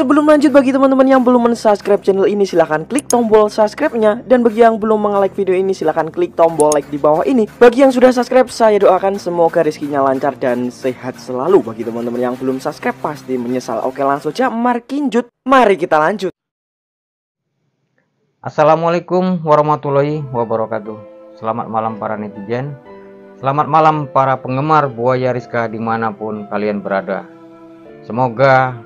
sebelum lanjut, bagi teman-teman yang belum men-subscribe channel ini, silahkan klik tombol subscribe-nya. Dan bagi yang belum nge-like video ini, silahkan klik tombol like di bawah ini. Bagi yang sudah subscribe, saya doakan semoga rezekinya lancar dan sehat selalu. Bagi teman-teman yang belum subscribe, pasti menyesal. Oke, langsung aja markinjut. Mari kita lanjut. Assalamualaikum warahmatullahi wabarakatuh. Selamat malam para netizen. Selamat malam para penggemar Buaya Rizka dimanapun kalian berada. Semoga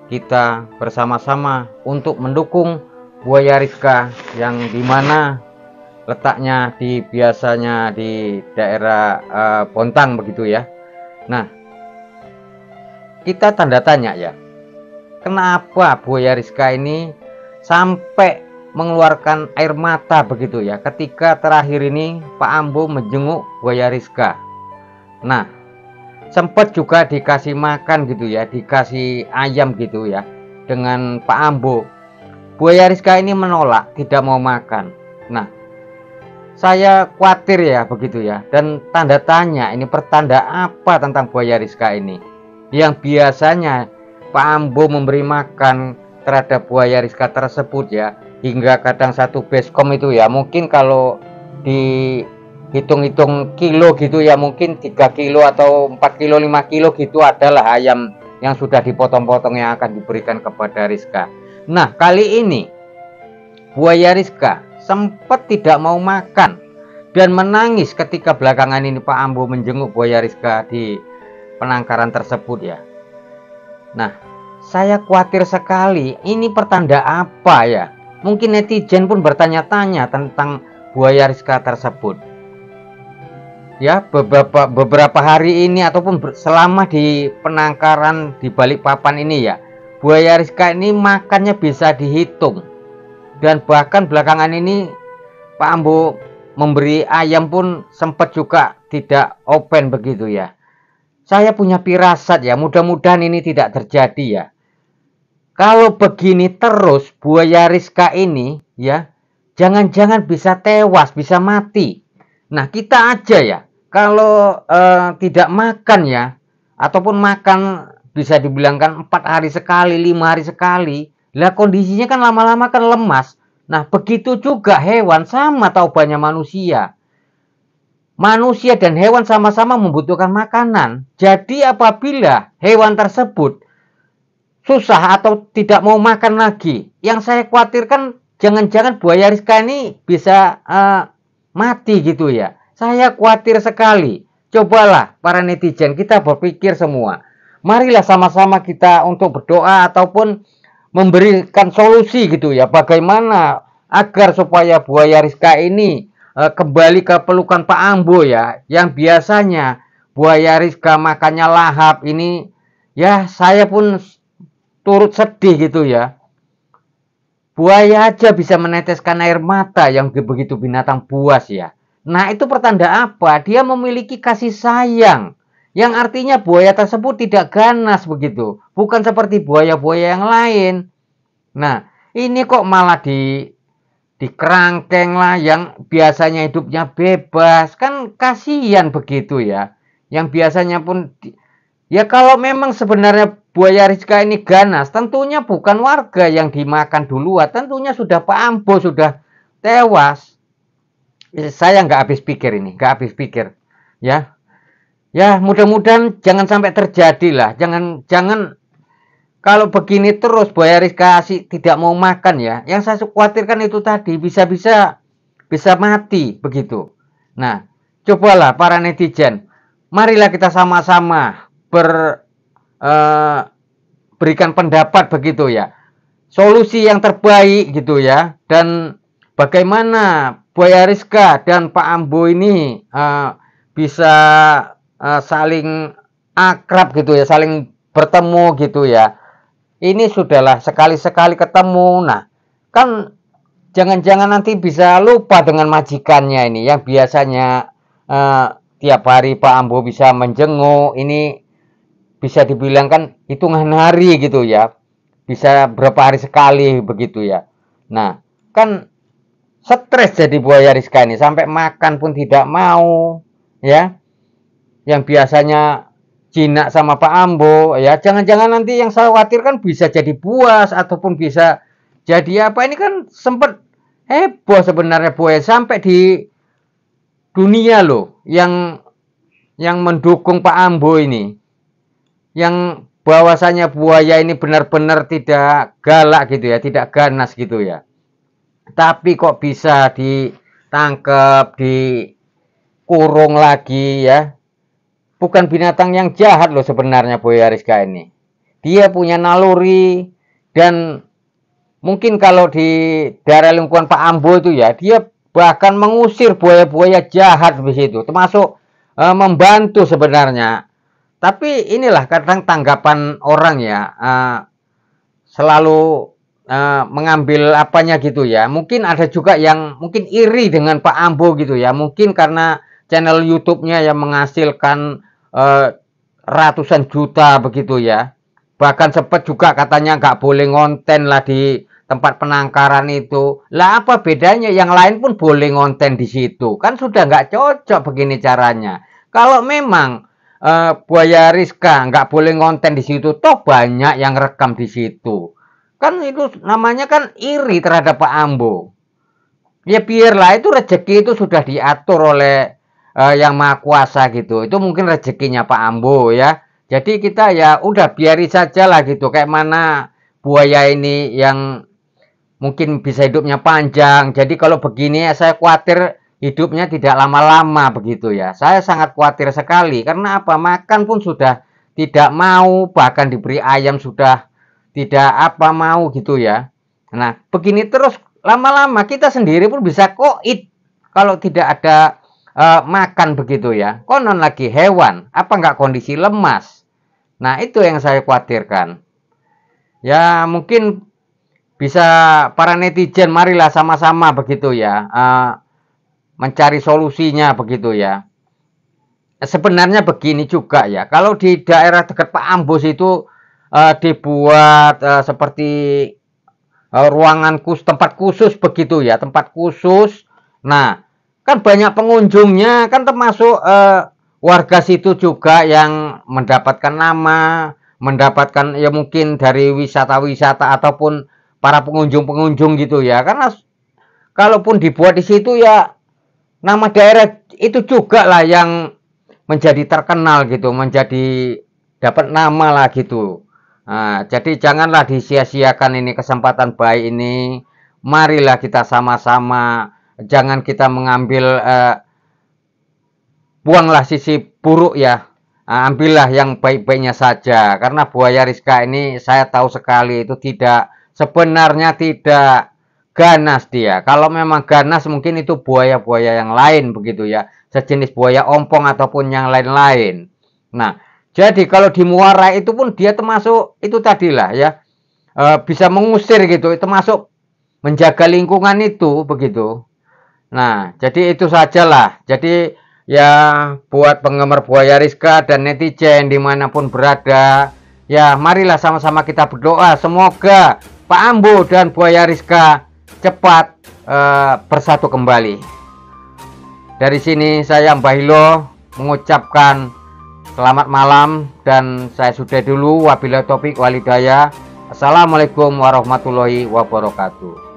kita bersama-sama untuk mendukung Buaya Rizka yang dimana letaknya biasanya di daerah Bontang begitu ya. Nah, kita tanda tanya ya, kenapa Buaya Rizka ini sampai mengeluarkan air mata begitu ya ketika terakhir ini Pak Ambo menjenguk Buaya Rizka. Nah, sempat juga dikasih makan gitu ya, dikasih ayam gitu ya dengan Pak Ambo. Buaya Rizka ini menolak, tidak mau makan. Nah, saya khawatir ya begitu ya, dan tanda tanya ini pertanda apa tentang Buaya Rizka ini, yang biasanya Pak Ambo memberi makan terhadap Buaya Rizka tersebut ya, hingga kadang satu baskom itu ya, mungkin kalau di hitung-hitung kilo gitu ya, mungkin 3 kilo atau 4 kilo 5 kilo gitu adalah ayam yang sudah dipotong-potong yang akan diberikan kepada Rizka. Nah, kali ini Buaya Rizka sempat tidak mau makan dan menangis ketika belakangan ini Pak Ambo menjenguk Buaya Rizka di penangkaran tersebut ya. Nah, saya khawatir sekali, ini pertanda apa ya? Mungkin netizen pun bertanya-tanya tentang Buaya Rizka tersebut. Ya, beberapa hari ini ataupun selama di penangkaran di Balikpapan ini ya, Buaya Rizka ini makannya bisa dihitung. Dan bahkan belakangan ini Pak Ambo memberi ayam pun sempat juga tidak open begitu ya. Saya punya firasat ya, mudah-mudahan ini tidak terjadi ya. Kalau begini terus Buaya Rizka ini ya, jangan-jangan bisa tewas, bisa mati. Nah, kita aja ya, kalau tidak makan ya, ataupun makan bisa dibilangkan 4 hari sekali, 5 hari sekali, lah kondisinya kan lama-lama kan lemas. Nah, begitu juga hewan, sama taubannya manusia. Manusia dan hewan sama-sama membutuhkan makanan. Jadi apabila hewan tersebut susah atau tidak mau makan lagi, yang saya khawatirkan jangan-jangan Buaya Rizka ini bisa mati gitu ya. Saya khawatir sekali. Cobalah para netizen, kita berpikir semua. Marilah sama-sama kita untuk berdoa ataupun memberikan solusi gitu ya. Bagaimana agar supaya Buaya Rizka ini kembali ke pelukan Pak Ambo ya. Yang biasanya Buaya Rizka makannya lahap ini ya, saya pun turut sedih gitu ya. Buaya aja bisa meneteskan air mata yang begitu binatang buas ya. Nah, itu pertanda apa? Dia memiliki kasih sayang, yang artinya buaya tersebut tidak ganas begitu. Bukan seperti buaya-buaya yang lain. Nah, ini kok malah dikerangkeng lah, yang biasanya hidupnya bebas. Kan kasihan begitu ya. Yang biasanya pun ya, kalau memang sebenarnya Buaya Rizka ini ganas, tentunya bukan warga yang dimakan duluan. Tentunya sudah Pak Ambo, sudah tewas. Saya nggak habis pikir ini, nggak habis pikir, ya, ya mudah-mudahan jangan sampai terjadi lah, jangan kalau begini terus Buaya Rizka tidak mau makan ya, yang saya khawatirkan itu tadi bisa mati begitu. Nah, cobalah para netizen, marilah kita sama-sama berikan pendapat begitu ya, solusi yang terbaik gitu ya, dan bagaimana Buaya Rizka dan Pak Ambo ini bisa saling akrab gitu ya, saling bertemu gitu ya. Ini sudahlah sekali-sekali ketemu. Nah, kan jangan-jangan nanti bisa lupa dengan majikannya ini, yang biasanya tiap hari Pak Ambo bisa menjenguk. Ini bisa dibilangkan hitungan hari gitu ya, bisa berapa hari sekali begitu ya. Nah, kan stres jadi Buaya Rizka ini, sampai makan pun tidak mau ya. Yang biasanya jinak sama Pak Ambo ya. Jangan-jangan nanti yang saya khawatirkan bisa jadi buas ataupun bisa jadi apa, ini kan sempat heboh sebenarnya buaya sampai di dunia loh yang mendukung Pak Ambo ini, yang bahwasanya buaya ini benar-benar tidak galak gitu ya, tidak ganas gitu ya, tapi kok bisa ditangkap, dikurung lagi ya. Bukan binatang yang jahat loh sebenarnya buaya Rizka ini. Dia punya naluri, dan mungkin kalau di daerah lingkungan Pak Ambo itu ya, dia bahkan mengusir buaya-buaya jahat di situ, termasuk membantu sebenarnya. Tapi inilah kadang tanggapan orang ya, selalu mengambil apanya gitu ya. Mungkin ada juga yang mungkin iri dengan Pak Ambo gitu ya. Mungkin karena channel YouTube-nya yang menghasilkan ratusan juta begitu ya. Bahkan sempat juga katanya nggak boleh ngonten lah di tempat penangkaran itu. Lah apa bedanya? Yang lain pun boleh ngonten di situ. Kan sudah nggak cocok begini caranya. Kalau memang buaya Rizka nggak boleh ngonten di situ, toh banyak yang rekam di situ. Kan itu namanya kan iri terhadap Pak Ambo. Ya biarlah, itu rezeki itu sudah diatur oleh yang Maha Kuasa gitu. Itu mungkin rezekinya Pak Ambo ya. Jadi kita ya udah biari saja lah gitu. Kayak mana buaya ini yang mungkin bisa hidupnya panjang. Jadi kalau begini ya saya khawatir hidupnya tidak lama-lama begitu ya. Saya sangat khawatir sekali. Karena apa? Makan pun sudah tidak mau. Bahkan diberi ayam sudah tidak apa mau gitu ya. Nah begini terus lama-lama kita sendiri pun bisa koit kalau tidak ada makan begitu ya. Konon lagi hewan, apa nggak kondisi lemas. Nah itu yang saya khawatirkan. Ya mungkin bisa para netizen, marilah sama-sama begitu ya, mencari solusinya begitu ya. Sebenarnya begini juga ya, kalau di daerah dekat Pak Ambos itu dibuat seperti ruangan tempat khusus begitu ya, tempat khusus. Nah kan banyak pengunjungnya, kan termasuk warga situ juga yang mendapatkan nama, mendapatkan ya mungkin dari wisata-wisata ataupun para pengunjung-pengunjung gitu ya. Karena kalaupun dibuat di situ ya, nama daerah itu juga lah yang menjadi terkenal gitu, menjadi dapat nama lah gitu. Nah, jadi janganlah disia-siakan ini kesempatan baik ini. Marilah kita sama-sama, jangan kita mengambil buanglah sisi buruk ya. Ambillah yang baik-baiknya saja. Karena buaya Rizka ini saya tahu sekali itu sebenarnya tidak ganas dia. Kalau memang ganas mungkin itu buaya-buaya yang lain begitu ya. Sejenis buaya ompong ataupun yang lain-lain. Nah, jadi kalau di muara itu pun dia termasuk itu tadilah ya. Bisa mengusir gitu, termasuk menjaga lingkungan itu begitu. Nah, jadi itu sajalah. Jadi ya buat penggemar buaya Rizka dan netizen dimanapun berada, ya marilah sama-sama kita berdoa semoga Pak Ambo dan buaya Rizka cepat bersatu kembali. Dari sini saya Mbah Hilo mengucapkan selamat malam dan saya sudah dulu. Wabillahi taufik walhidayah. Assalamualaikum warahmatullahi wabarakatuh.